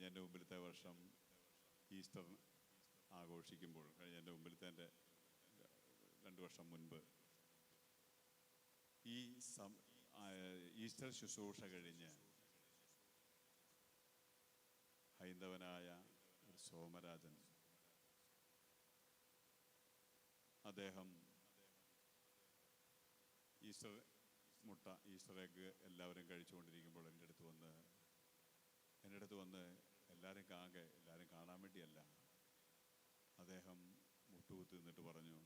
എൻ്റെ മുമ്പിലത്തെ വർഷം ഈസ്റ്റർ ആഘോഷിക്കുമ്പോൾ, എൻ്റെ മുമ്പിലത്തെ 2 വർഷം മുൻപ് ഈ ഈസ്റ്റർ ശുശ്രൂഷ കഴിഞ്ഞ് ഹൈന്ദവനായ ഒരു സോമരാജൻ, അദ്ദേഹം ഈസ്റ്റർ മുട്ട, ഈസ്റ്റർ എഗ്ഗ് എല്ലാവരും കഴിച്ചുകൊണ്ടിരിക്കുമ്പോൾ എൻ്റെ അടുത്ത് വന്ന് എല്ലാവരും കാണാൻ വേണ്ടിയല്ല, അദ്ദേഹം മുട്ടുകുത്തി നിന്നിട്ട് പറഞ്ഞു,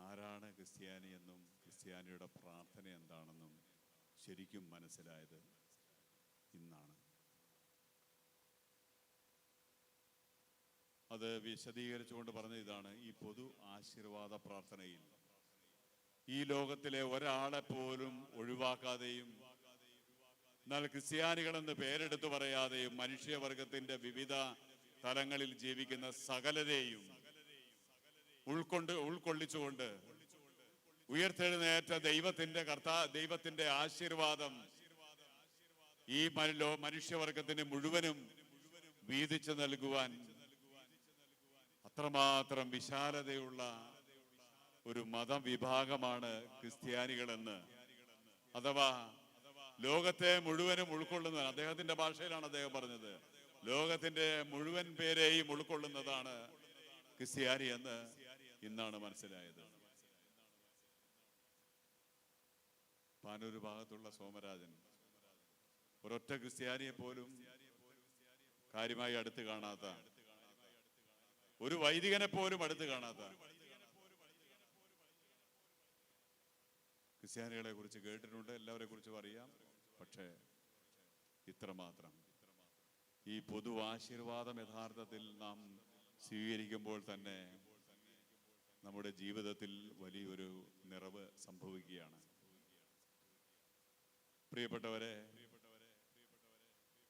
ആരാണ് ക്രിസ്ത്യാനി എന്നും ക്രിസ്ത്യാനിയുടെ പ്രാർത്ഥന എന്താണെന്നും ശരിക്കും മനസ്സിലായത് ഇന്നാണ്. അത് വിശദീകരിച്ചുകൊണ്ട് പറഞ്ഞ ഇതാണ്: ഈ പൊതു ആശീർവാദ പ്രാർത്ഥനയിൽ ഈ ലോകത്തിലെ ഒരാളെ പോലും ഒഴിവാക്കാതെയും, എന്നാൽ ക്രിസ്ത്യാനികളെന്ന് പേരെടുത്തു പറയാതെയും, മനുഷ്യവർഗത്തിന്റെ വിവിധ തലങ്ങളിൽ ജീവിക്കുന്ന സകലരെയും ഉൾക്കൊള്ളിച്ചുകൊണ്ട് ഉയർത്തെഴുന്നേറ്റ ദൈവത്തിന്റെ ആശീർവാദം ഈ മനുഷ്യവർഗത്തിന് മുഴുവനും വീതിച്ചു നൽകുവാൻ അത്രമാത്രം വിശാലതയുള്ള ഒരു മതവിഭാഗമാണ് ക്രിസ്ത്യാനികളെന്ന്, അഥവാ ലോകത്തെ മുഴുവനും ഉൾക്കൊള്ളുന്ന, അദ്ദേഹത്തിന്റെ ഭാഷയിലാണ് അദ്ദേഹം പറഞ്ഞത്, ലോകത്തിന്റെ മുഴുവൻ പേരെയും ഉൾക്കൊള്ളുന്നതാണ് ക്രിസ്ത്യാനി എന്ന് ഇന്നാണ് മനസ്സിലായത്. പാനൂർ ഭാഗത്തുള്ള സോമരാജൻ ഒരൊറ്റ ക്രിസ്ത്യാനിയെ പോലും കാര്യമായി അടുത്ത് കാണാത്ത, ഒരു വൈദികനെ പോലും അടുത്ത് കാണാത്ത, ക്രിസ്ത്യാനികളെ കുറിച്ച് കേട്ടിട്ടുണ്ട്, എല്ലാവരെ കുറിച്ചും അറിയാം. പക്ഷേ ഇത്രമാത്രം ഈ പൊതു ആശീർവാദം യഥാർത്ഥത്തിൽ നാം സ്വീകരിക്കുമ്പോൾ തന്നെ നമ്മുടെ ജീവിതത്തിൽ വലിയൊരു നിറവ് സംഭവിക്കുകയാണ്. പ്രിയപ്പെട്ടവരെ,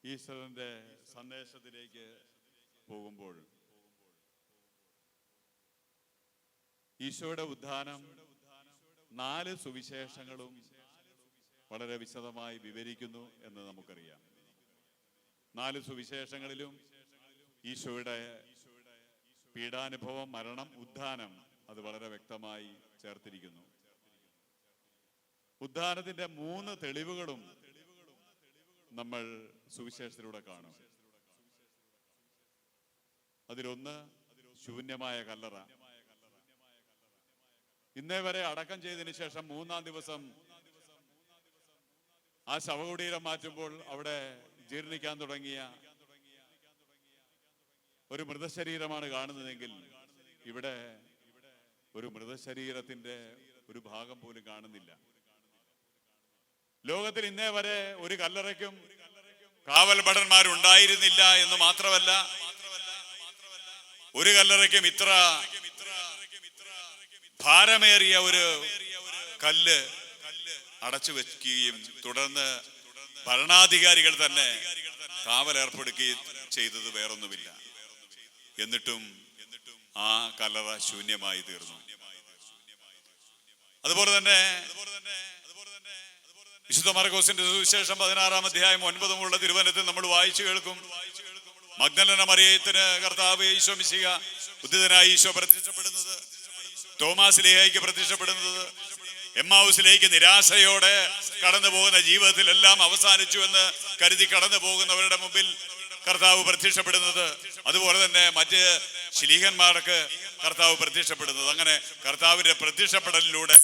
ഈശ്വരന്റെ സന്ദേശത്തിലേക്ക് പോകുമ്പോൾ ഈശോയുടെ ഉദ്ധാനം 4 സുവിശേഷങ്ങളും വളരെ വിശദമായി വിവരിക്കുന്നു എന്ന് നമുക്കറിയാം. 4 സുവിശേഷങ്ങളിലും ഈശോയുടെ പീഡാനുഭവം, മരണം, ഉദ്ധാനം അത് വളരെ വ്യക്തമായി ചേർത്തിരിക്കുന്നു. ഉദ്ധാനത്തിന്റെ 3 തെളിവുകളും നമ്മൾ സുവിശേഷത്തിലൂടെ കാണും. അതിലൊന്ന് ശൂന്യമായ കല്ലറ. ഇന്നേ വരെ അടക്കം ചെയ്തതിന് ശേഷം 3-ാം ദിവസം ആ ശവകുടീരം മാറ്റുമ്പോൾ അവിടെ ജീർണിക്കാൻ തുടങ്ങിയ ഒരു മൃതശരീരമാണ് കാണുന്നതെങ്കിൽ ഇവിടെ ഒരു മൃതശരീരത്തിന്റെ ഒരു ഭാഗം പോലും കാണുന്നില്ല. ലോകത്തിൽ ഇന്നേ വരെ ഒരു കല്ലറയ്ക്കും കാവൽ ഭടന്മാരുണ്ടായിരുന്നില്ല എന്ന് മാത്രമല്ല, ഒരു കല്ലറയ്ക്കും ഇത്ര ഭാരമേറിയ ഒരു കല്ല് അടച്ചു വെക്കുകയും തുടർന്ന് ഭരണാധികാരികൾ തന്നെ കാവലേർപ്പെടുകയും ചെയ്തത് വേറൊന്നുമില്ല. എന്നിട്ടും ആ കല്ലറ ശൂന്യമായി തീർന്നു. അതുപോലെ തന്നെ വിശുദ്ധ മർക്കോസിന്റെ സുവിശേഷം 16-ാം അധ്യായം 9 മുതലുള്ള തിരുവചനത്തിൽ നമ്മൾ വായിച്ചു കേൾക്കും. മഗ്ദലന മറിയത്തിന് കർത്താവ് ഈശോ മിശിഹ ഉദ്ധിതനായി ഈശോ പ്രത്യക്ഷപ്പെടുന്നത്, തോമാസിലേക്ക് പ്രത്യക്ഷപ്പെടുന്നത്, എമ്മാവുസിലേക്ക് നിരാശയോടെ കടന്നു പോകുന്ന, ജീവിതത്തിലെല്ലാം അവസാനിച്ചു എന്ന് കരുതി കടന്നു പോകുന്നവരുടെ മുമ്പിൽ കർത്താവ് പ്രത്യക്ഷപ്പെടുന്നത്, അതുപോലെ തന്നെ മറ്റ് ശിലീഹന്മാർക്ക് കർത്താവ് പ്രത്യക്ഷപ്പെടുന്നത്. അങ്ങനെ കർത്താവിന്റെ പ്രത്യക്ഷപ്പെടലിലൂടെ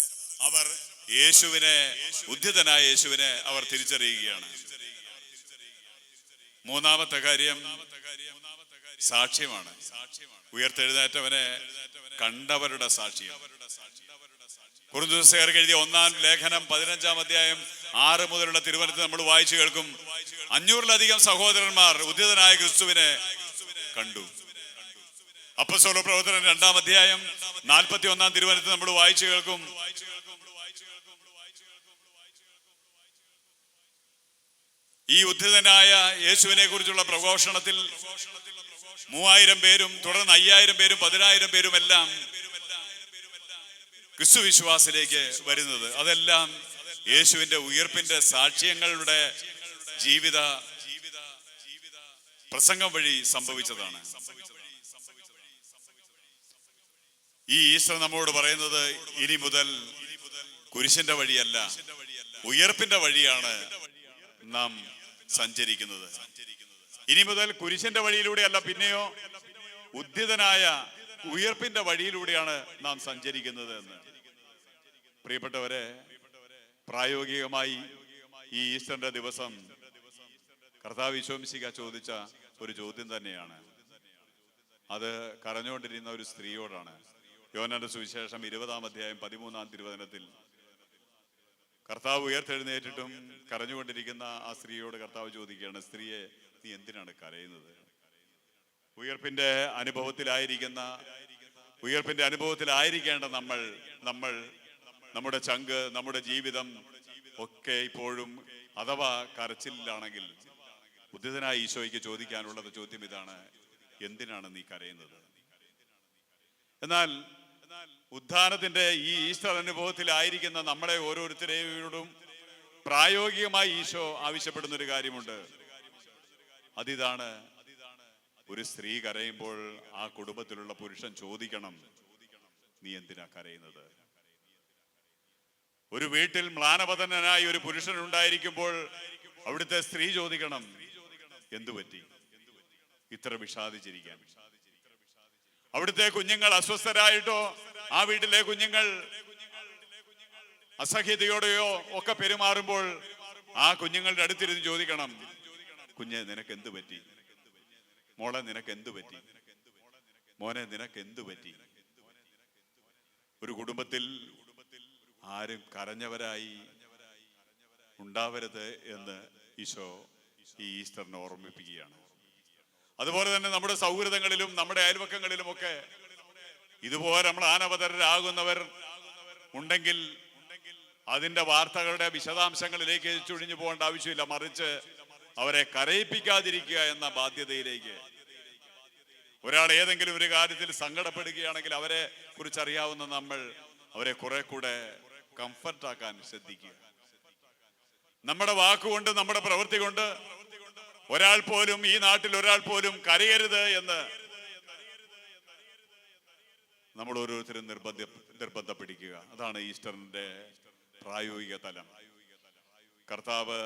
അവർ യേശുവിനെ, ഉദ്ധിതനായ യേശുവിനെ അവർ തിരിച്ചറിയുകയാണ്. 3-ാമത്തെ കാര്യം സാക്ഷ്യമാണ്. ഉയർത്തെഴുന്നേറ്റവനെ കണ്ടവരുടെ സാക്ഷ്യം. കൊരിന്ത്യർ എഴുതിയ 1-ാം ലേഖനം 15-ാം അധ്യായം 6 മുതലുള്ള തിരുവചനത്തിൽ നമ്മൾ വായിച്ചു കേൾക്കും. 500-ലധികം സഹോദരന്മാർ ഉദ്ധിതനായ ക്രിസ്തുവിനെ കണ്ടു. അപ്പോസ്തല പ്രവർത്തനം 2-ാം അധ്യായം 41-ാം തിരുവചനത്തിൽ നമ്മൾ വായിച്ചു കേൾക്കും. ഈ ഉദ്ധിതനായ യേശുവിനെ കുറിച്ചുള്ള പ്രഘോഷണത്തിൽ 3000 പേരും തുടർന്ന് 5000 പേരും 10000 പേരും എല്ലാം ക്രിസ്തു വിശ്വാസത്തിലേക്ക് വരുന്നത്, അതെല്ലാം യേശുവിന്റെ ഉയർപ്പിന്റെ സാക്ഷ്യങ്ങളുടെ ജീവിത പ്രസംഗം വഴി സംഭവിച്ചതാണ്. ഈ ഈസ്റ്റർ നമ്മോട് പറയുന്നത് ഇനി മുതൽ കുരിശിന്റെ വഴിയല്ല, ഉയർപ്പിന്റെ വഴിയാണ് നാം സഞ്ചരിക്കുന്നത്. ഇനി മുതൽ കുരിശിന്റെ വഴിയിലൂടെയല്ല, പിന്നെയോ ഉദ്ധിതനായ ഉയർപ്പിന്റെ വഴിയിലൂടെയാണ് നാം സഞ്ചരിക്കുന്നത് എന്ന്. പ്രിയപ്പെട്ടവരെ, പ്രായോഗികമായി ഈ ഈസ്റ്ററിന്റെ ദിവസം കർത്താവ് ഈശോ മിശിഹാ ചോദിച്ച ഒരു ചോദ്യം തന്നെയാണ്. അത് കരഞ്ഞുകൊണ്ടിരുന്ന ഒരു സ്ത്രീയോടാണ്. യോഹന്നാന്റെ സുവിശേഷം 20-ാം അധ്യായം 13-ാം തിരുവചനത്തിൽ കർത്താവ് ഉയർത്തെഴുന്നേറ്റിട്ടും കരഞ്ഞുകൊണ്ടിരിക്കുന്ന ആ സ്ത്രീയോട് കർത്താവ് ചോദിക്കുകയാണ്, സ്ത്രീയെ, നീ എന്തിനാണ് കരയുന്നത്? ഉയർപ്പിന്റെ അനുഭവത്തിലായിരിക്കേണ്ട നമ്മൾ നമ്മുടെ ചങ്ക്, നമ്മുടെ ജീവിതം ഒക്കെ ഇപ്പോഴും അഥവാ കരച്ചിലാണെങ്കിൽ ഉദ്ധിതനായ ഈശോയ്ക്ക് ചോദിക്കാനുള്ളത് ചോദ്യം ഇതാണ്: എന്തിനാണ് നീ കരയുന്നത്? എന്നാൽ ഉദ്ധാനത്തിന്റെ ഈ ഈസ്റ്റർ അനുഭവത്തിലായിരിക്കുന്ന നമ്മളെ ഓരോരുത്തരെയോടും പ്രായോഗികമായി ഈശോ ആവശ്യപ്പെടുന്ന ഒരു കാര്യമുണ്ട്. അതിതാണ്, ഒരു സ്ത്രീ കരയുമ്പോൾ ആ കുടുംബത്തിലുള്ള പുരുഷൻ ചോദിക്കണം, നീ എന്തിനാ കരയുന്നത്? ഒരു വീട്ടിൽ മ്ലാനപതനായി ഒരു പുരുഷൻ ഉണ്ടായിരിക്കുമ്പോൾ അവിടുത്തെ സ്ത്രീ ചോദിക്കണം, എന്തു പറ്റി ഇത്ര വിഷാദിച്ചിരിക്കാൻ? അവിടുത്തെ കുഞ്ഞുങ്ങൾ അസ്വസ്ഥരായിട്ടോ ആ വീട്ടിലെ കുഞ്ഞുങ്ങൾ അസഹ്യതയോടെയോ ഒക്കെ പെരുമാറുമ്പോൾ ആ കുഞ്ഞുങ്ങളുടെ അടുത്തിരുന്ന് ചോദിക്കണം, കുഞ്ഞെ, നിനക്ക് എന്തു പറ്റി? മോളെ, നിനക്ക് എന്തു പറ്റി? മോനെ, നിനക്ക് എന്തു പറ്റി? ഒരു കുടുംബത്തിൽ ആരും കരഞ്ഞവരായി ഉണ്ടാവരുത് എന്ന് ഈശോ ഈ ഈസ്റ്ററിനെ ഓർമ്മിപ്പിക്കുകയാണ്. അതുപോലെ തന്നെ നമ്മുടെ സൗഹൃദങ്ങളിലും നമ്മുടെ അയൽവക്കങ്ങളിലും ഒക്കെ ഇതുപോലെ നമ്മൾ ആനവതരാകുന്നവർ ഉണ്ടെങ്കിൽ അതിന്റെ വാർത്തകളുടെ വിശദാംശങ്ങളിലേക്ക് ചുഴിഞ്ഞു പോകേണ്ട ആവശ്യമില്ല. മറിച്ച് അവരെ കരയിപ്പിക്കാതിരിക്കുക എന്ന ബാധ്യതയിലേക്ക്. ഒരാൾ ഏതെങ്കിലും ഒരു കാര്യത്തിൽ സങ്കടപ്പെടുകയാണെങ്കിൽ അവരെ കുറിച്ചറിയാവുന്ന നമ്മൾ അവരെ കുറെ കൂടെ കംഫർട്ടാക്കാൻ ശ്രദ്ധിക്കുക. നമ്മുടെ വാക്കുകൊണ്ട്, നമ്മുടെ പ്രവൃത്തി കൊണ്ട് ഈ നാട്ടിൽ ഒരാൾ കരയരുത് എന്ന് നമ്മൾ ഓരോരുത്തരും നിർബന്ധപ്പെടിക്കുക. അതാണ് ഈസ്റ്ററിന്റെ പ്രായോഗിക തലം. കർത്താവ്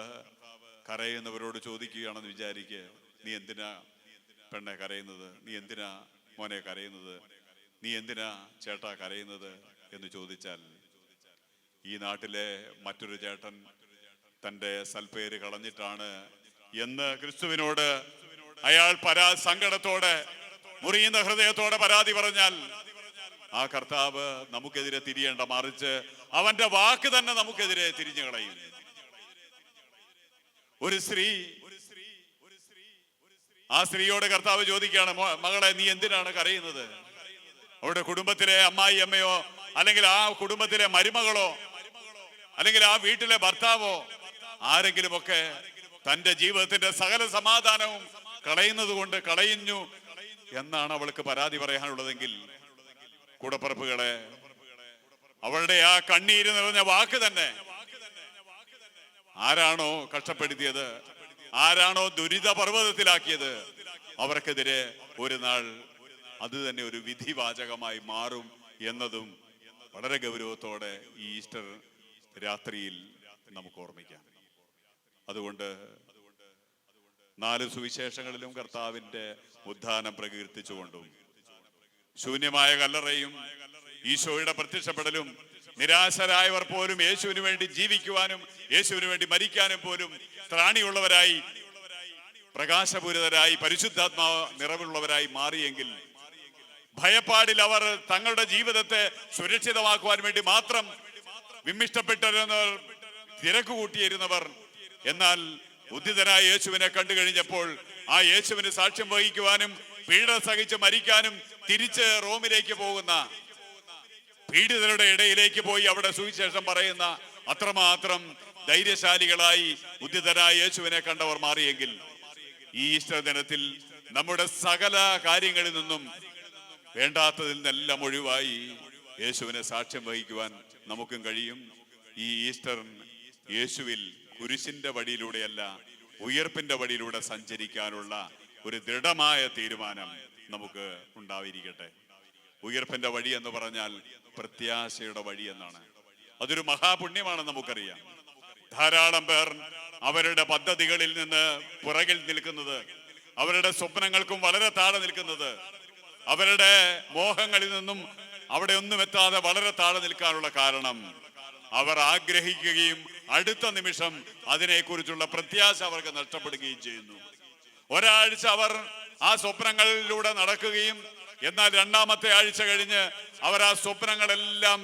കരയുന്നവരോട് ചോദിക്കുകയാണെന്ന് വിചാരിക്കുക, നീ എന്തിനാ പെണ്ണെ കരയുന്നത്? നീ എന്തിനാ മോനെ കരയുന്നത്? നീ എന്തിനാ ചേട്ടാ കരയുന്നത് എന്ന് ചോദിച്ചാൽ, ഈ നാട്ടിലെ മറ്റൊരു ചേട്ടൻ തൻ്റെ സൽപ്പേര് കളഞ്ഞിട്ടാണ് എന്ന് ക്രിസ്തുവിനോട് അയാൾ സങ്കടത്തോടെ, മുറിയുന്ന ഹൃദയത്തോടെ പരാതി പറഞ്ഞാൽ ആ കർത്താവ് നമുക്കെതിരെ തിരിയേണ്ട, മറിച്ച് അവന്റെ വാക്ക് തന്നെ നമുക്കെതിരെ തിരിഞ്ഞു കളയും. ഒരു സ്ത്രീ, ആ സ്ത്രീയോട് കർത്താവ് ചോദിക്കുകയാണ്, മകളെ, നീ എന്തിനാണ് കരയുന്നത്? അവരുടെ കുടുംബത്തിലെ അമ്മായി അമ്മയോ അല്ലെങ്കിൽ ആ കുടുംബത്തിലെ മരുമകളോ അല്ലെങ്കിൽ ആ വീട്ടിലെ ഭർത്താവോ ആരെങ്കിലുമൊക്കെ തന്റെ ജീവിതത്തിന്റെ സകല സമാധാനവും കളയുന്നു എന്നാണ് അവൾക്ക് പരാതി പറയാനുള്ളതെങ്കിൽ, കൂടപ്പറപ്പുകളെ, അവളുടെ ആ കണ്ണീര് നിറഞ്ഞ വാക്ക് തന്നെ ആരാണോ കഷ്ടപ്പെടുത്തിയത്, ആരാണോ ദുരിത പർവ്വതത്തിലാക്കിയത്, അവർക്കെതിരെ ഒരു നാൾ അത് തന്നെ ഒരു വിധിവാചകമായി മാറും എന്നതും വളരെ ഗൗരവത്തോടെ ഈ ഈസ്റ്റർ രാത്രിയിൽ നമുക്ക് ഓർമ്മിക്കാം. അതുകൊണ്ട് 4 സുവിശേഷങ്ങളിലും കർത്താവിന്റെ ഉദ്ധാനം പ്രകീർത്തിച്ചുകൊണ്ടും ശൂന്യമായ കല്ലറയും ഈശോയുടെ പ്രത്യക്ഷപ്പെടലും നിരാശരായവർ പോലും യേശുവിന് വേണ്ടി ജീവിക്കുവാനും യേശുവിന് വേണ്ടി മരിക്കാനും പോലും ത്രാണിയുള്ളവരായി, പ്രകാശപൂരിതരായി, പരിശുദ്ധാത്മാവ് നിറവുള്ളവരായി മാറിയെങ്കിൽ, ഭയപ്പാടിൽ അവർ തങ്ങളുടെ ജീവിതത്തെ സുരക്ഷിതമാക്കുവാൻ വേണ്ടി മാത്രം വിമ്മിഷ്ടപ്പെട്ടിരുന്നവർ, തിരക്ക് കൂട്ടിയിരുന്നവർ, എന്നാൽ ഉദ്ധിതനായ യേശുവിനെ കണ്ടു കഴിഞ്ഞപ്പോൾ ആ യേശുവിന് സാക്ഷ്യം വഹിക്കുവാനും പീഡന സഹിച്ച് മരിക്കാനും തിരിച്ച് റോമിലേക്ക് പോകുന്ന പീഡിതരുടെ ഇടയിലേക്ക് പോയി അവിടെ സുവിശേഷം പറയുന്ന അത്രമാത്രം ധൈര്യശാലികളായി ഉദ്ധിതനായ യേശുവിനെ കണ്ടവർ മാറിയെങ്കിൽ, ഈ ഈസ്റ്റർ ദിനത്തിൽ നമ്മുടെ സകല കാര്യങ്ങളിൽ നിന്നും വേണ്ടാത്തതിൽ നിന്നെല്ലാം ഒഴിവായി യേശുവിനെ സാക്ഷ്യം വഹിക്കുവാൻ നമുക്കും കഴിയും. ഈ ഈസ്റ്റർ യേശുവിൽ കുരിശിന്റെ വഴിയിലൂടെയല്ല, ഉയർപ്പിന്റെ വഴിയിലൂടെ സഞ്ചരിക്കാനുള്ള ഒരു ദൃഢമായ തീരുമാനം നമുക്ക് ഉണ്ടായിരിക്കട്ടെ. ഉയർപ്പിന്റെ വഴി എന്ന് പറഞ്ഞാൽ പ്രത്യാശയുടെ വഴി എന്നാണ്. അതൊരു മഹാപുണ്യമാണ്, നമുക്കറിയാം. ധാരാളം പേർ അവരുടെ പദ്ധതികളിൽ നിന്ന് പുറകിൽ നിൽക്കുന്നത്, അവരുടെ സ്വപ്നങ്ങൾക്കും വളരെ താഴെ നിൽക്കുന്നത്, അവരുടെ മോഹങ്ങളിൽ നിന്നും അവിടെ ഒന്നും എത്താതെ വളരെ താഴെ നിൽക്കാനുള്ള കാരണം അവർ ആഗ്രഹിക്കുകയും അടുത്ത നിമിഷം അതിനെക്കുറിച്ചുള്ള പ്രത്യാശ അവർക്ക് നഷ്ടപ്പെടുകയും ചെയ്യുന്നു. ഒരാഴ്ച അവർ ആ സ്വപ്നങ്ങളിലൂടെ നടക്കുകയും എന്നാൽ രണ്ടാമത്തെ ആഴ്ച കഴിഞ്ഞ് അവർ ആ സ്വപ്നങ്ങളെല്ലാം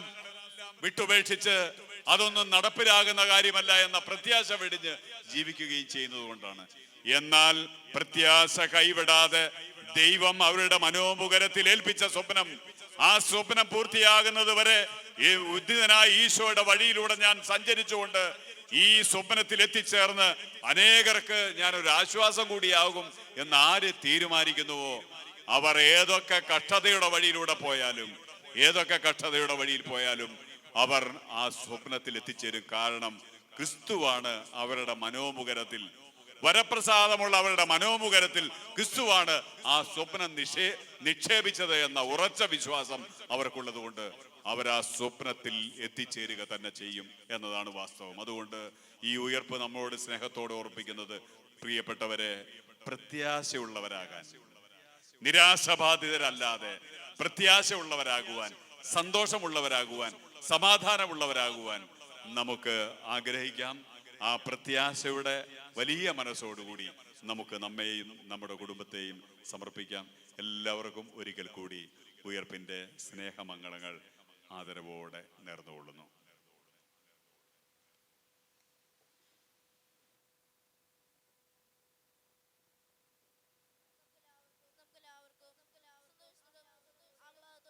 വിട്ടുപേക്ഷിച്ച് അതൊന്നും നടപ്പിലാകുന്ന കാര്യമല്ല എന്ന പ്രത്യാശ വെടിഞ്ഞ് ജീവിക്കുകയും ചെയ്യുന്നത് കൊണ്ടാണ്. എന്നാൽ പ്രത്യാശ കൈവിടാതെ ദൈവം അവരുടെ മനോമുഖരത്തിൽ ഏൽപ്പിച്ച സ്വപ്നം, ആ സ്വപ്നം പൂർത്തിയാകുന്നത് വരെ ഈ ഉദ്ധിതനായ ഈശോയുടെ വഴിയിലൂടെ ഞാൻ സഞ്ചരിച്ചുകൊണ്ട് ഈ സ്വപ്നത്തിൽ എത്തിച്ചേർന്ന് അനേകർക്ക് ഞാൻ ഒരു ആശ്വാസം കൂടിയാകും എന്ന് ആര് തീരുമാനിക്കുന്നുവോ അവർ ഏതൊക്കെ കഷ്ടതയുടെ വഴിയിലൂടെ പോയാലും, ഏതൊക്കെ കഷ്ടതയുടെ വഴിയിൽ പോയാലും അവർ ആ സ്വപ്നത്തിൽ എത്തിച്ചേരും. കാരണം ക്രിസ്തുവാണ് അവരുടെ മനോമുഖരത്തിൽ, വരപ്രസാദമുള്ള അവരുടെ മനോമുഖരത്തിൽ ക്രിസ്തുവാണ് ആ സ്വപ്നം നിക്ഷേപിച്ചത് എന്ന ഉറച്ച വിശ്വാസം അവർക്കുള്ളത് കൊണ്ട് അവർ ആ സ്വപ്നത്തിൽ എത്തിച്ചേരുക തന്നെ ചെയ്യും എന്നതാണ് വാസ്തവം. അതുകൊണ്ട് ഈ ഉയർപ്പ് നമ്മോട് സ്നേഹത്തോടെ ഓർപ്പിക്കുന്നത്, പ്രിയപ്പെട്ടവരെ, പ്രത്യാശയുള്ളവരാകാൻ, നിരാശബാധിതരല്ലാതെ പ്രത്യാശയുള്ളവരാകുവാൻ, സന്തോഷമുള്ളവരാകുവാൻ, സമാധാനമുള്ളവരാകുവാൻ നമുക്ക് ആഗ്രഹിക്കാം. ആ പ്രത്യാശയുടെ വലിയ മനസ്സോടുകൂടി നമുക്ക് നമ്മെയും നമ്മുടെ കുടുംബത്തെയും സമർപ്പിക്കാം. എല്ലാവർക്കും ഒരിക്കൽ കൂടി ഉയർപ്പിന്റെ സ്നേഹമംഗളങ്ങൾ ആദരവോടെ നേർന്നുകൊള്ളുന്നു.